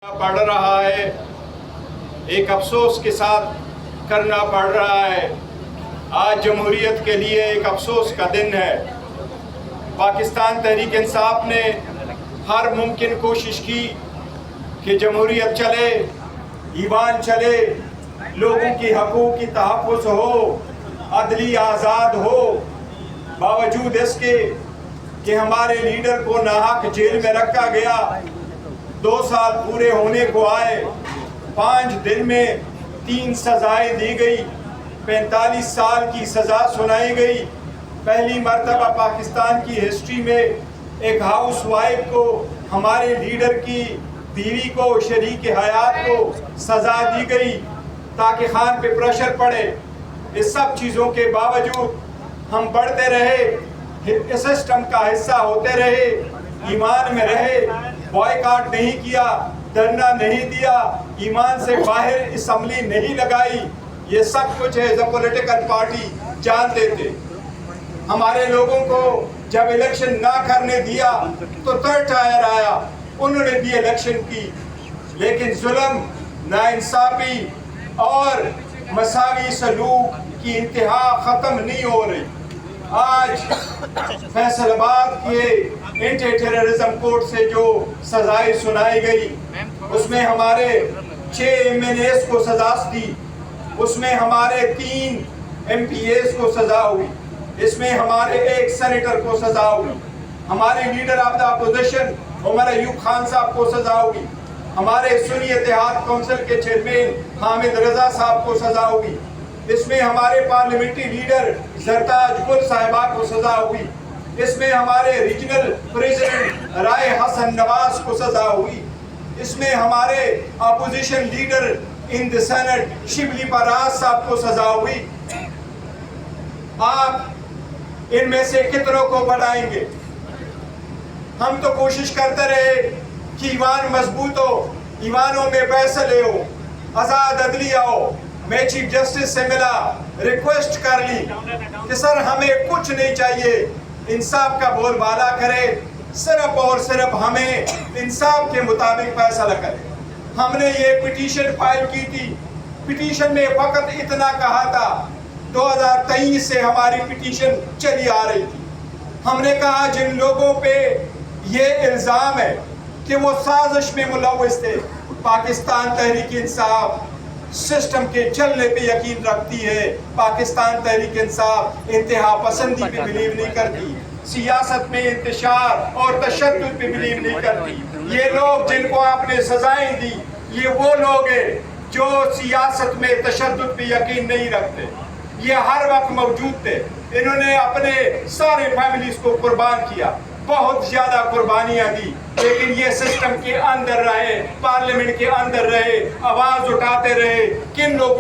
पड़ रहा है, एक अफसोस के साथ करना पड़ रहा है। आज जमहूरियत के लिए एक अफसोस का दिन है। पाकिस्तान तहरीक इंसाफ ने हर मुमकिन कोशिश की कि जमहूरियत चले, ईवान चले, लोगों की हकूक़ की तहफ़्फ़ुज़ हो, अदली आज़ाद हो। बावजूद इसके कि हमारे लीडर को नाहक जेल में रखा गया, 2 साल पूरे होने को आए, 5 दिन में 3 सज़ाएं दी गई, 45 साल की सज़ा सुनाई गई। पहली मर्तबा पाकिस्तान की हिस्ट्री में एक हाउस वाइफ को, हमारे लीडर की बीवी को, शरीक हयात को सज़ा दी गई ताकि खान पे प्रेशर पड़े। इस सब चीज़ों के बावजूद हम बढ़ते रहे, सिस्टम का हिस्सा होते रहे, ईमान में रहे, बॉयकॉट नहीं किया, धरना नहीं दिया, ईमान से बाहर असम्बली नहीं लगाई। ये सब कुछ एज अ पॉलिटिकल पार्टी जानते थे। हमारे लोगों को जब इलेक्शन ना करने दिया तो थर्ड टायर आया, उन्होंने भी इलेक्शन की, लेकिन जुल्म, नाइंसाफी और मसावी सलूक की इंतहा ख़त्म नहीं हो रही। आज फैसलाबाद के एंटी टेररिज्म कोर्ट से जो सजाएं सुनाई गई, उसमें हमारे 6 MNAs को सजा दी, उसमें हमारे 3 MPAs को सजा हुई, इसमें हमारे 1 सेनेटर को सजा हुई, हमारे leader of the opposition Umar Ayub Khan साहब को सजा हुई, हमारे सुन्नी इत्तेहाद काउंसिल के चेयरमैन हामिद रजा साहब को सजा हुई, इसमें हमारे पार्लियामेंट्री लीडर जरताज गुल साहिबा को सजा हुई, इसमें हमारे रीजनल प्रेसिडेंट राय हसन नवाज को सजा हुई, इसमें हमारे opposition leader in the senate Shibli Faraz साहब को सजा हुई। आप इनमें से कितनों को बढ़ाएंगे? हम तो कोशिश करते रहे कि ईवान मजबूत हो, ईवानों में फैसले हो, आज़ाद अदलिया हो। मैं चीफ जस्टिस से मिला, रिक्वेस्ट कर ली कि सर हमें कुछ नहीं चाहिए, इंसाफ का बोलबाला करे, सिर्फ और सिर्फ हमें इंसाफ के मुताबिक फैसला करे। हमने ये पिटीशन फाइल की थी, पिटीशन में फकत इतना कहा था, 2023 से हमारी पिटीशन चली आ रही थी। हमने कहा जिन लोगों पे ये इल्ज़ाम है कि वो साजिश में मुलव्वस थे, पाकिस्तान तहरीक इंसाफ सिस्टम के चलने पे यकीन रखती है, पाकिस्तान तहरीक इंसाफ इंतहा पसंदी पे बिलीव नहीं करती, सियासत में इंतशार और तशद्दुद पे बिलीव नहीं करती। ये लोग जिनको आपने सजाएं दी, ये वो लोग हैं जो सियासत में तशद्दुद पे यकीन नहीं रखते। ये हर वक्त मौजूद थे, इन्होंने अपने सारे फैमिलीज को कुर्बान किया, बहुत ज्यादा कुर्बानियां दी, लेकिन ये सिस्टम के अंदर रहे, पार्लियामेंट के अंदर रहे, आवाज उठाते रहे। किन लोगों